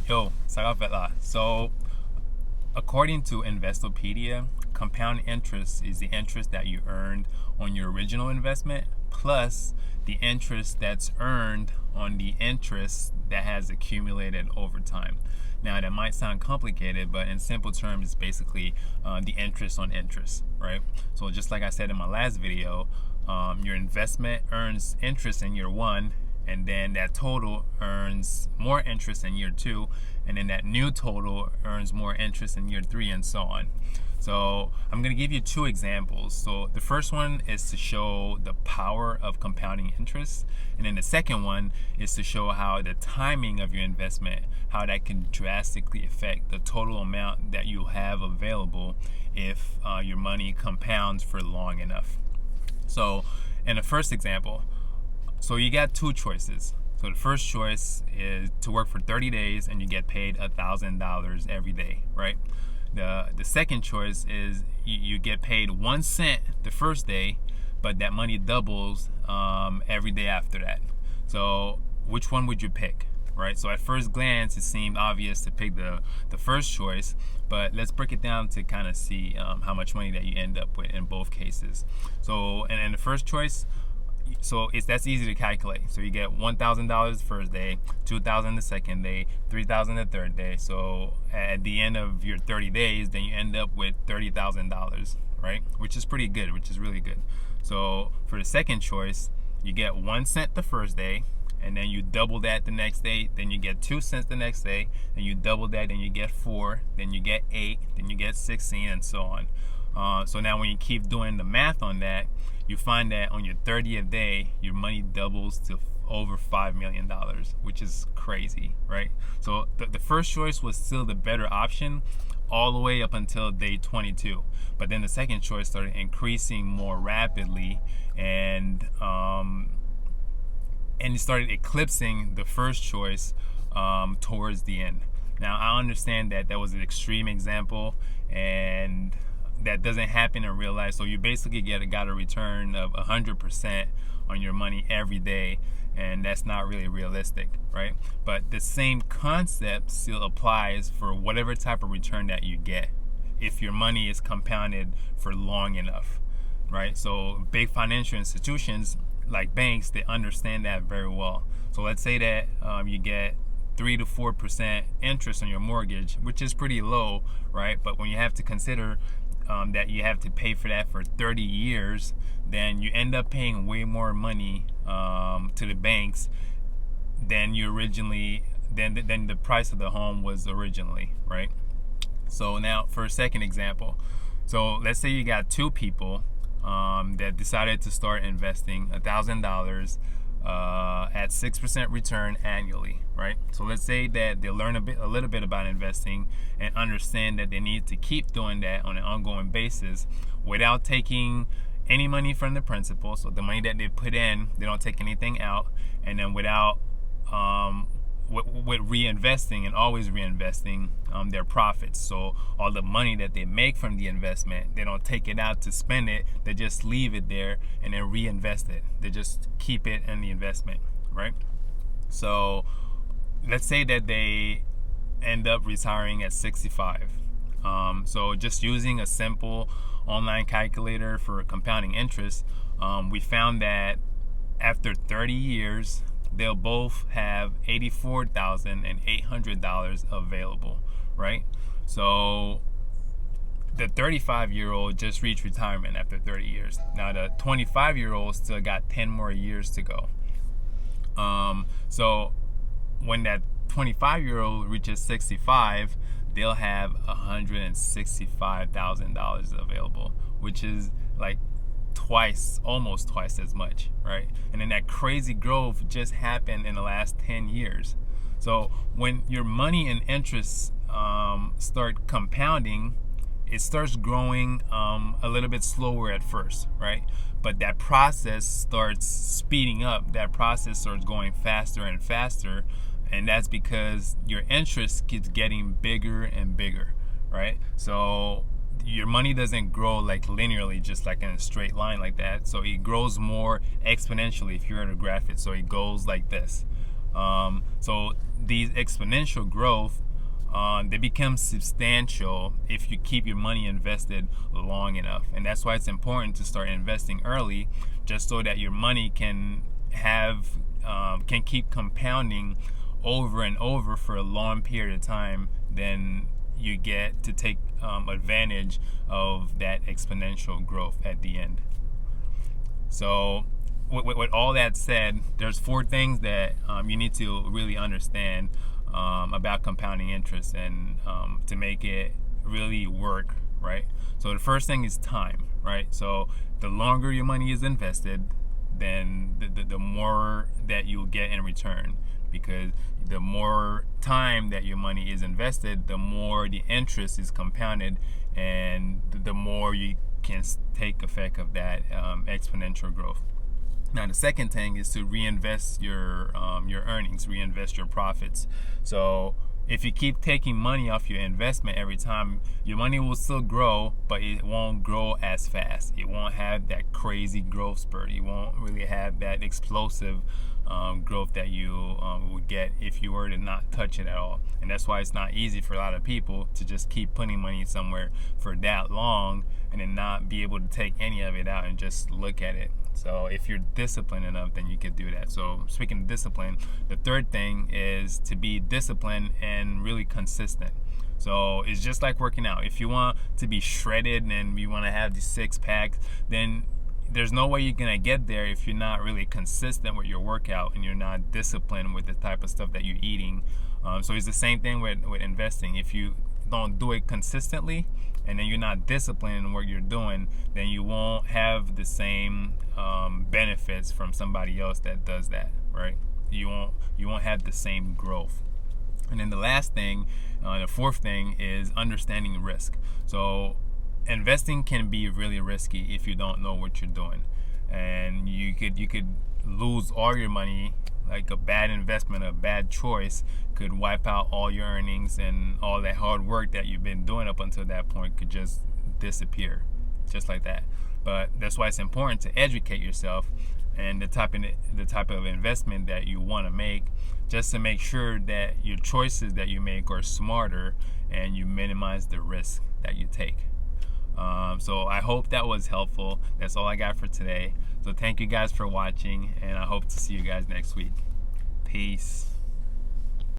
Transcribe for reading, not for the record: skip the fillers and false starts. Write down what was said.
Yo, Sagafetla. So, according to Investopedia, compound interest is the interest that you earned on your original investment plus the interest that's earned on the interest that has accumulated over time. Now, that might sound complicated, but in simple terms, it's basically the interest on interest, right? So, just like I said in my last video, your investment earns interest in year one, and then that total earns more interest in year two, and then that new total earns more interest in year three, and so on. So I'm going to give you two examples. So the first one is to show the power of compounding interest, and then the second one is to show how the timing of your investment, how that can drastically affect the total amount that you have available if your money compounds for long enough. So in the first example, so you got two choices. So the first choice is to work for 30 days and you get paid $1,000 every day, right? The second choice is you get paid 1 cent the first day, but that money doubles every day after that. So which one would you pick, right? So at first glance, it seemed obvious to pick the first choice, but let's break it down to kind of see how much money that you end up with in both cases. So and in the first choice, so that's easy to calculate. So you get $1,000 the first day, $2,000 the second day, $3,000 the third day. So at the end of your 30 days, then you end up with $30,000, right? Which is pretty good, which is really good. So for the second choice, you get 1 cent the first day, and then you double that the next day, then you get 2 cents the next day, and you double that, then you get 4, then you get 8, then you get 16, and so on. So now when you keep doing the math on that, you find that on your 30th day, your money doubles to over $5 million, which is crazy, right? So the first choice was still the better option all the way up until day 22. But then the second choice started increasing more rapidly, and it started eclipsing the first choice towards the end. Now, I understand that was an extreme example, and that doesn't happen in real life. So you basically got a return of 100% on your money every day, and that's not really realistic, right? But the same concept still applies for whatever type of return that you get if your money is compounded for long enough, right? So big financial institutions like banks, they understand that very well. So let's say that you get 3 to 4% interest on your mortgage, which is pretty low, right? But when you have to consider that you have to pay for that for 30 years, then you end up paying way more money to the banks than than the price of the home was originally, right? So now for a second example, so let's say you got two people that decided to start investing $1,000 at 6% return annually, right? So let's say that they learn a little bit about investing and understand that they need to keep doing that on an ongoing basis without taking any money from the principal. So the money that they put in, they don't take anything out, and then without with reinvesting and always reinvesting their profits. So all the money that they make from the investment, they don't take it out to spend it. They just leave it there and then reinvest it. They just keep it in the investment, right? So let's say that they end up retiring at 65. So just using a simple online calculator for compounding interest, we found that after 30 years, they'll both have $84,800 available, right? So the 35-year-old just reached retirement after 30 years. Now the 25-year-old still got 10 more years to go. So when that 25-year-old reaches 65, they'll have $165,000 available, which is like almost twice as much, right? And then that crazy growth just happened in the last 10 years. So when your money and interest start compounding, it starts growing a little bit slower at first, right? But that process starts speeding up. That process starts going faster and faster, and that's because your interest keeps getting bigger and bigger, right? So your money doesn't grow like linearly, just like in a straight line like that. So it grows more exponentially if you were to graph it. So it goes like this. So these exponential growth, they become substantial if you keep your money invested long enough. And that's why it's important to start investing early, just so that your money can keep compounding over and over for a long period of time. Then you get to take advantage of that exponential growth at the end. So with all that said, there's 4 things that you need to really understand about compounding interest, and to make it really work, right? So the first thing is time, right? So the longer your money is invested, then the more that you'll get in return, because the more time that your money is invested, the more the interest is compounded, and the more you can take effect of that exponential growth. Now, the second thing is to reinvest your earnings, reinvest your profits. So if you keep taking money off your investment every time, your money will still grow, but it won't grow as fast. It won't have that crazy growth spurt. You won't really have that explosive growth that you would get if you were to not touch it at all. And that's why it's not easy for a lot of people to just keep putting money somewhere for that long and then not be able to take any of it out and just look at it. So if you're disciplined enough, then you could do that. So speaking of discipline, the third thing is to be disciplined and really consistent. So it's just like working out. If you want to be shredded and you want to have these 6-packs, then there's no way you're gonna get there if you're not really consistent with your workout and you're not disciplined with the type of stuff that you're eating. So it's the same thing with investing. If you don't do it consistently, and then you're not disciplined in what you're doing, then you won't have the same benefits from somebody else that does that, right? You won't have the same growth. And then the last thing, the fourth thing, is understanding risk. So investing can be really risky if you don't know what you're doing, and you could lose all your money. Like a bad investment, a bad choice could wipe out all your earnings, and all that hard work that you've been doing up until that point could just disappear, just like that. But that's why it's important to educate yourself and the type of investment that you want to make, just to make sure that your choices that you make are smarter and you minimize the risk that you take. So I hope that was helpful. That's all I got for today. So thank you guys for watching, and I hope to see you guys next week. Peace.